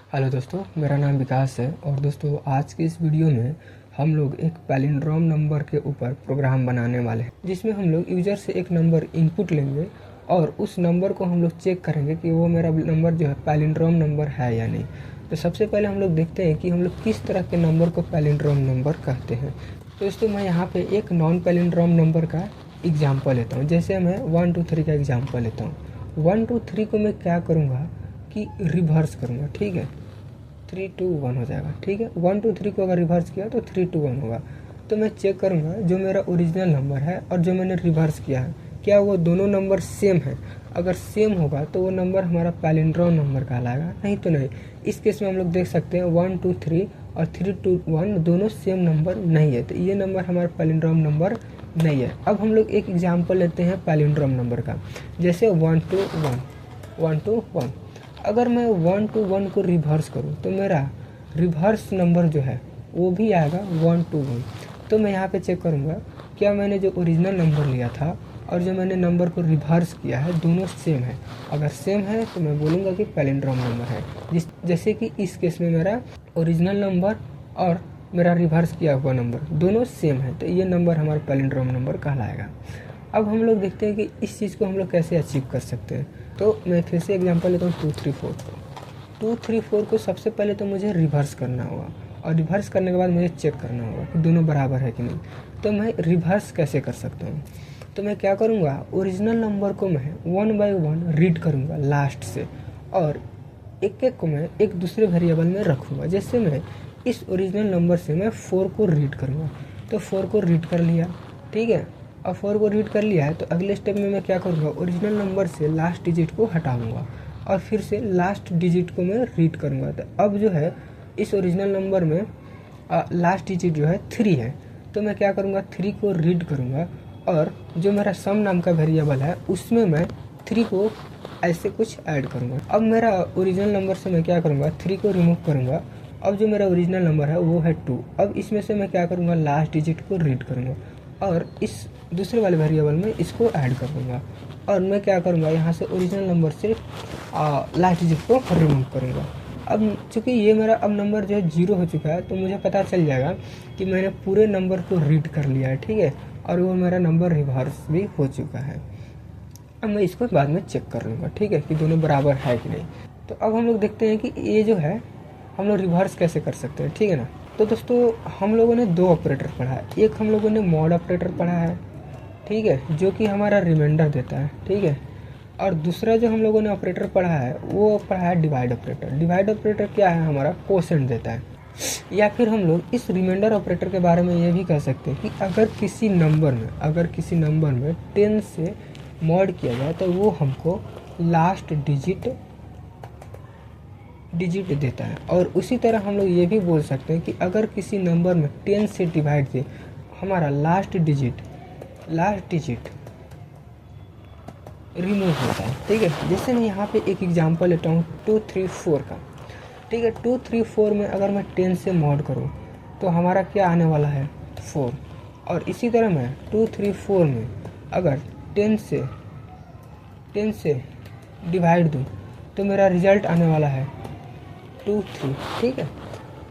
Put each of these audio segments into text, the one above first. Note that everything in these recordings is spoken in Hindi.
हेलो दोस्तों, मेरा नाम विकास है। और दोस्तों, आज की इस वीडियो में हम लोग एक पैलिंड्रोम नंबर के ऊपर प्रोग्राम बनाने वाले हैं, जिसमें हम लोग यूजर से एक नंबर इनपुट लेंगे और उस नंबर को हम लोग चेक करेंगे कि वो मेरा नंबर जो है पैलिंड्रोम नंबर है या नहीं। तो सबसे पहले हम लोग देखते हैं कि हम लोग किस तरह के नंबर को पैलिंड्रोम नंबर कहते हैं। तो दोस्तों, मैं यहाँ पे एक नॉन पैलिंड्रोम नंबर का एग्जाम्पल लेता हूँ। जैसे मैं 1 2 3 का एग्जाम्पल लेता हूँ। 1 2 3 को मैं क्या करूँगा कि रिवर्स करूँगा। ठीक है, 3 2 1 हो जाएगा। ठीक है, 1 2 3 को अगर रिवर्स किया तो 3 2 1 होगा। तो मैं चेक करूँगा जो मेरा ओरिजिनल नंबर है और जो मैंने रिवर्स किया है, क्या वो दोनों नंबर सेम है। अगर सेम होगा तो वो नंबर हमारा पैलिंड्रोम नंबर कहलाएगा, नहीं तो नहीं। इस केस में हम लोग देख सकते हैं 1 2 3 और 3 2 1 दोनों सेम नंबर नहीं है, तो ये नंबर हमारा पैलिंड्रोम नंबर नहीं है। अब हम लोग एक एग्जाम्पल लेते हैं पैलिंड्रोम नंबर का। जैसे 1 2 1 1 2 1। अगर मैं 1 2 1 को रिवर्स करूं तो मेरा रिवर्स नंबर जो है वो भी आएगा 1 2 1। तो मैं यहाँ पे चेक करूँगा क्या मैंने जो ओरिजिनल नंबर लिया था और जो मैंने नंबर को रिवर्स किया है दोनों सेम है। अगर सेम है तो मैं बोलूँगा कि पैलिंड्रोम नंबर है। जैसे कि इस केस में मेरा ओरिजिनल नंबर और मेरा रिवर्स किया हुआ नंबर दोनों सेम है, तो ये नंबर हमारा पैलिंड्रोम नंबर कहलाएगा। अब हम लोग देखते हैं कि इस चीज़ को हम लोग कैसे अचीव कर सकते हैं। तो मैं फिर से एग्जांपल लेता हूँ 2 3 4 को। 2 3 4 को सबसे पहले तो मुझे रिवर्स करना होगा और रिवर्स करने के बाद मुझे चेक करना होगा कि दोनों बराबर है कि नहीं। तो मैं रिवर्स कैसे कर सकता हूँ, तो मैं क्या करूँगा, ओरिजिनल नंबर को मैं 1 बाय 1 रीड करूँगा लास्ट से, और एक एक को मैं एक दूसरे वेरिएबल में रखूँगा। जैसे मैं इस ओरिजिनल नंबर से मैं 4 को रीड करूँगा, तो 4 को रीड कर लिया। ठीक है, अब 4 को रीड कर लिया है तो अगले स्टेप में मैं क्या करूँगा, ओरिजिनल नंबर से लास्ट डिजिट को हटाऊँगा और फिर से लास्ट डिजिट को मैं रीड करूँगा। तो अब जो है इस ओरिजिनल नंबर में लास्ट डिजिट जो है 3 है, तो मैं क्या करूँगा, 3 को रीड करूँगा और जो मेरा सम नाम का वेरिएबल है उसमें मैं 3 को ऐसे कुछ ऐड करूँगा। अब मेरा ओरिजिनल नंबर से मैं क्या करूँगा, 3 को रिमूव करूँगा। अब जो मेरा ओरिजिनल नंबर है वो है 2। अब इसमें से मैं क्या करूँगा, लास्ट डिजिट को रीड करूँगा और इस दूसरे वाले वेरिएबल में इसको ऐड कर दूँगा। और मैं क्या करूँगा, यहाँ से ओरिजिनल नंबर से लास्ट डिजिट को रिमूव करूँगा। अब चूँकि ये मेरा अब नंबर जो है 0 हो चुका है, तो मुझे पता चल जाएगा कि मैंने पूरे नंबर को रीड कर लिया है। ठीक है, और वो मेरा नंबर रिवर्स भी हो चुका है। अब मैं इसको बाद में चेक कर लूँगा, ठीक है, कि दोनों बराबर है कि नहीं। तो अब हम लोग देखते हैं कि ये जो है हम लोग रिवर्स कैसे कर सकते हैं। ठीक है ना। तो दोस्तों, हम लोगों ने 2 ऑपरेटर पढ़ा है। एक हम लोगों ने मॉड ऑपरेटर पढ़ा है, ठीक है, जो कि हमारा रिमाइंडर देता है। ठीक है, और दूसरा जो हम लोगों ने ऑपरेटर पढ़ा है वो पढ़ा है डिवाइड ऑपरेटर। डिवाइड ऑपरेटर क्या है, हमारा कोसेंट देता है। या फिर हम लोग इस रिमाइंडर ऑपरेटर के बारे में ये भी कह सकते हैं कि अगर किसी नंबर में 10 से मॉड किया जाए तो वो हमको लास्ट डिजिट देता है। और उसी तरह हम लोग ये भी बोल सकते हैं कि अगर किसी नंबर में 10 से डिवाइड किए हमारा लास्ट डिजिट रिमूव होता है। ठीक है, जैसे मैं यहाँ पे एक एग्जांपल लेता हूँ 2 3 4 का। ठीक है, 2 3 4 में अगर मैं 10 से मॉड करूँ तो हमारा क्या आने वाला है, 4। और इसी तरह मैं 2 3 4 में अगर 10 से डिवाइड दूँ तो मेरा रिजल्ट आने वाला है 2 3। ठीक है,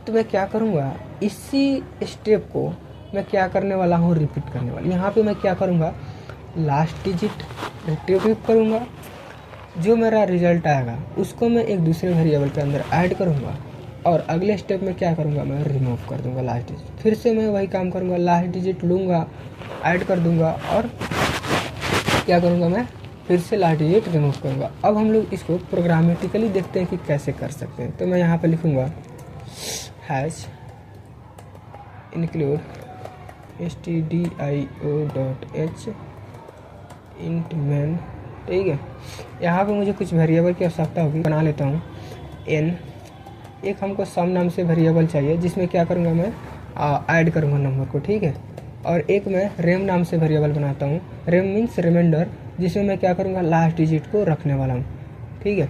तो मैं क्या करूँगा, इसी स्टेप को मैं क्या करने वाला हूँ, रिपीट करने वाला। यहाँ पे मैं क्या करूँगा, लास्ट डिजिट रिट्रीव करूँगा, जो मेरा रिजल्ट आएगा उसको मैं एक दूसरे वेरिएबल के अंदर ऐड करूँगा और अगले स्टेप में क्या करूँगा, मैं रिमूव कर दूँगा लास्ट डिजिट। फिर से मैं वही काम करूँगा, लास्ट डिजिट लूँगा, ऐड कर दूँगा और क्या करूँगा, मैं फिर से लास्ट डिजिट रिमूव करूँगा। अब हम लोग इसको प्रोग्रामेटिकली देखते हैं कि कैसे कर सकते हैं। तो मैं यहाँ पे लिखूँगा hash include stdio.h int main। ठीक है, यहाँ पे मुझे कुछ वेरिएबल की आवश्यकता होगी, बना लेता हूँ n। एक हमको सम नाम से वेरिएबल चाहिए जिसमें क्या करूँगा, मैं ऐड करूँगा नंबर को। ठीक है, और एक मैं रेम नाम से वेरिएबल बनाता हूँ। रेम मीन्स रिमाइंडर, जिसमें मैं क्या करूँगा, लास्ट डिजिट को रखने वाला हूँ। ठीक है,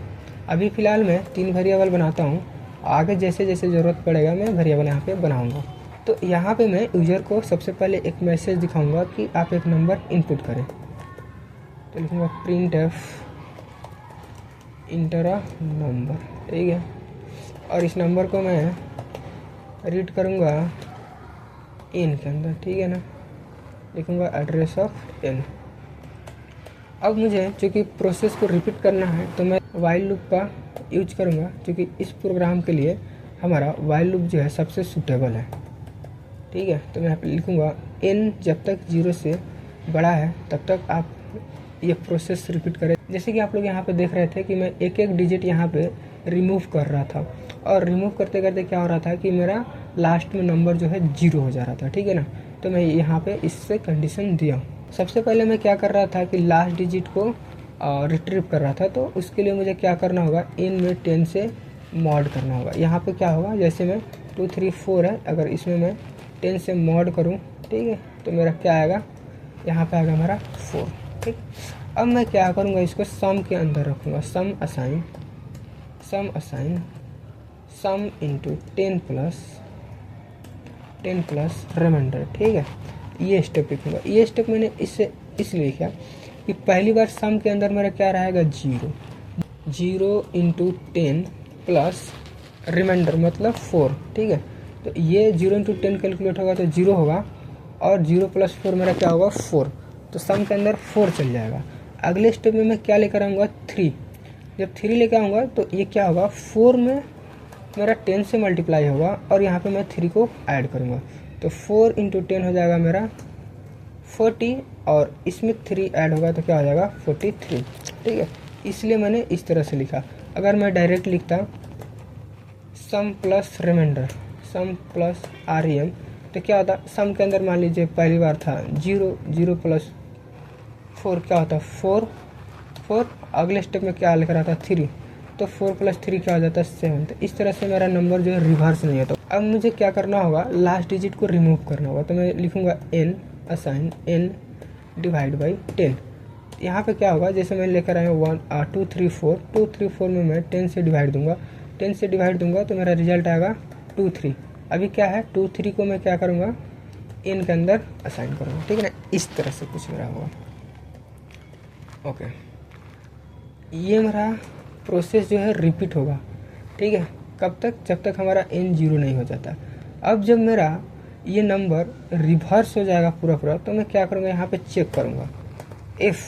अभी फ़िलहाल मैं 3 वेरिएबल बनाता हूँ, आगे जैसे जैसे ज़रूरत पड़ेगा मैं वेरिएबल यहाँ पे बनाऊँगा। तो यहाँ पे मैं यूज़र को सबसे पहले एक मैसेज दिखाऊँगा कि आप एक नंबर इनपुट करें। तो लिखूँगा printf इंटर अ नंबर। ठीक है, और इस नंबर को मैं रीड करूँगा इन के अंदर, ठीक है ना। लिखूँगा एड्रेस ऑफ n। अब मुझे चूँकि प्रोसेस को रिपीट करना है तो मैं वाइल लूप का यूज करूँगा, क्योंकि इस प्रोग्राम के लिए हमारा वाइल लूप जो है सबसे सूटेबल है, ठीक है। तो मैं यहाँ पे लिखूँगा n जब तक 0 से बड़ा है तब तक आप ये प्रोसेस रिपीट करें। जैसे कि आप लोग यहाँ पे देख रहे थे कि मैं एक एक डिजिट यहाँ पे रिमूव कर रहा था, और रिमूव करते करते क्या हो रहा था कि मेरा लास्ट में नंबर जो है 0 हो जा रहा था, ठीक है ना। तो मैं यहाँ पे इससे कंडीशन दिया। सबसे पहले मैं क्या कर रहा था कि लास्ट डिजिट को रिट्रीव कर रहा था, तो उसके लिए मुझे क्या करना होगा, इन में 10 से मॉड करना होगा। यहाँ पे क्या होगा, जैसे मैं 2 3 4 है, अगर इसमें मैं 10 से मॉड करूँ, ठीक है, तो मेरा क्या आएगा, यहाँ पे आएगा मेरा 4, ठीक। अब मैं क्या करूँगा, इसको सम के अंदर रखूँगा, sum assign sum into 10 plus remainder, ठीक है। ये स्टेप लिखूँगा। ये स्टेप मैंने इसलिए किया कि पहली बार सम के अंदर मेरा क्या रहेगा, 0 इंटू 10 प्लस रिमाइंडर मतलब 4, ठीक है। तो ये 0 इंटू 10 कैलकुलेट होगा तो 0 होगा, और 0 प्लस 4 मेरा क्या होगा, 4। तो सम के अंदर 4 चल जाएगा। अगले स्टेप में मैं क्या लेकर आऊँगा, 3। जब 3 लेकर आऊँगा तो ये क्या होगा, 4 में मेरा 10 से मल्टीप्लाई होगा, और यहाँ पे मैं 3 को ऐड करूँगा, तो 4 इंटू 10 हो जाएगा मेरा 40, और इसमें 3 ऐड होगा तो क्या हो जाएगा, 43, ठीक है। इसलिए मैंने इस तरह से लिखा। अगर मैं डायरेक्ट लिखता सम प्लस रिमाइंडर, सम प्लस REM, तो क्या होता, सम के अंदर मान लीजिए पहली बार था 0 प्लस 4 क्या होता, 4। अगले स्टेप में क्या लिख रहा था, 3, तो 4 प्लस 3 क्या हो जाता है, 7। तो इस तरह से मेरा नंबर जो है रिवर्स नहीं होता। अब मुझे क्या करना होगा, लास्ट डिजिट को रिमूव करना होगा, तो मैं लिखूँगा n assign n divide by 10। यहाँ पे क्या होगा, जैसे मैं लेकर आया 1 2 3 4, 2 3 4 में मैं 10 से डिवाइड दूंगा, 10 से डिवाइड दूंगा तो मेरा रिजल्ट आएगा 2 3। अभी क्या है, 2 3 को मैं क्या करूँगा, n के अंदर असाइन करूँगा, ठीक है ना। इस तरह से कुछ मेरा होगा, ओके। ये मेरा प्रोसेस जो है रिपीट होगा, ठीक है। कब तक, जब तक हमारा n 0 नहीं हो जाता। अब जब मेरा ये नंबर रिवर्स हो जाएगा पूरा, तो मैं क्या करूँगा, यहाँ पे चेक करूँगा इफ़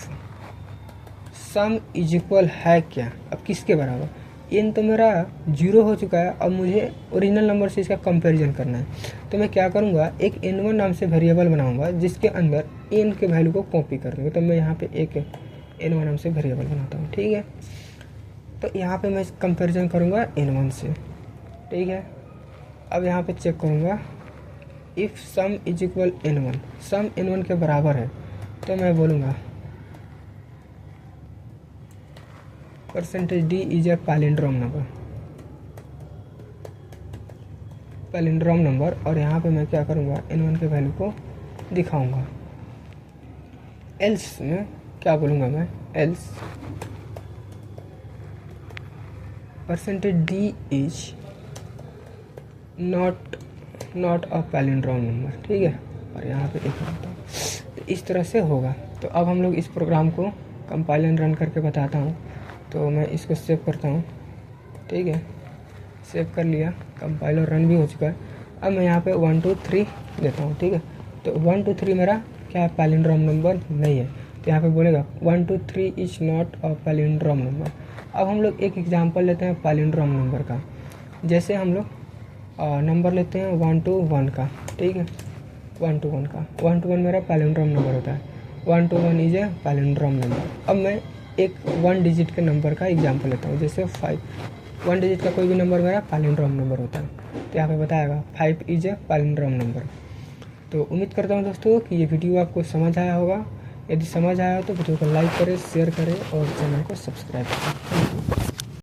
सम इज इक्वल है क्या, अब किसके बराबर। n तो मेरा 0 हो चुका है, अब मुझे ओरिजिनल नंबर से इसका कंपैरिजन करना है। तो मैं क्या करूँगा, एक n1 नाम से वेरिएबल बनाऊँगा जिसके अंदर n के वैल्यू को कॉपी कर दूँगा। तो मैं यहाँ पे एक n1 नाम से वेरिएबल बनाता हूँ, ठीक है। तो यहाँ पे मैं कंपैरिजन करूँगा n1 से, ठीक है। अब यहाँ पे चेक करूँगा if sum is equal n1, sum n1 के बराबर है, तो मैं बोलूँगा percentage d is a palindrome number, और यहाँ पे मैं क्या करूँगा, n1 के वैल्यू को दिखाऊँगा। एल्स में क्या बोलूँगा मैं, else percentage d is not a palindrome number, ठीक है। और यहाँ पे एक होता है, तो इस तरह से होगा। तो अब हम लोग इस प्रोग्राम को कंपाइल एंड रन करके बताता हूँ। तो मैं इसको सेव करता हूँ, ठीक है। सेव कर लिया, कंपाइल और रन भी हो चुका है। अब मैं यहाँ पे 1 2 3 देता हूँ, ठीक है। तो 1 2 3 मेरा क्या है, पैलिंड्रोम नंबर नहीं है, तो यहाँ पे बोलेगा 1 2 3 is not a palindrome number. अब हम लोग एक एग्जांपल लेते हैं पैलिंड्रोम नंबर का। जैसे हम लोग नंबर लेते हैं 1 2 1 का, ठीक है। 1 2 1 का, 1 2 1 मेरा पैलिंड्रोम नंबर होता है। 1 2 1 इज ए पैलिंड्रोम नंबर। अब मैं एक 1 डिजिट के नंबर का एग्जांपल लेता हूँ, जैसे 5। 1 डिजिट का कोई भी नंबर मेरा पैलिंड्रोम नंबर होता है, तो यहाँ पे बताएगा 5 इज ए पैलिंड्रोम नंबर। तो उम्मीद करता हूँ दोस्तों कि ये वीडियो आपको समझ आया होगा। यदि समझ आया तो वीडियो को लाइक करें, शेयर करें और चैनल को सब्सक्राइब करें।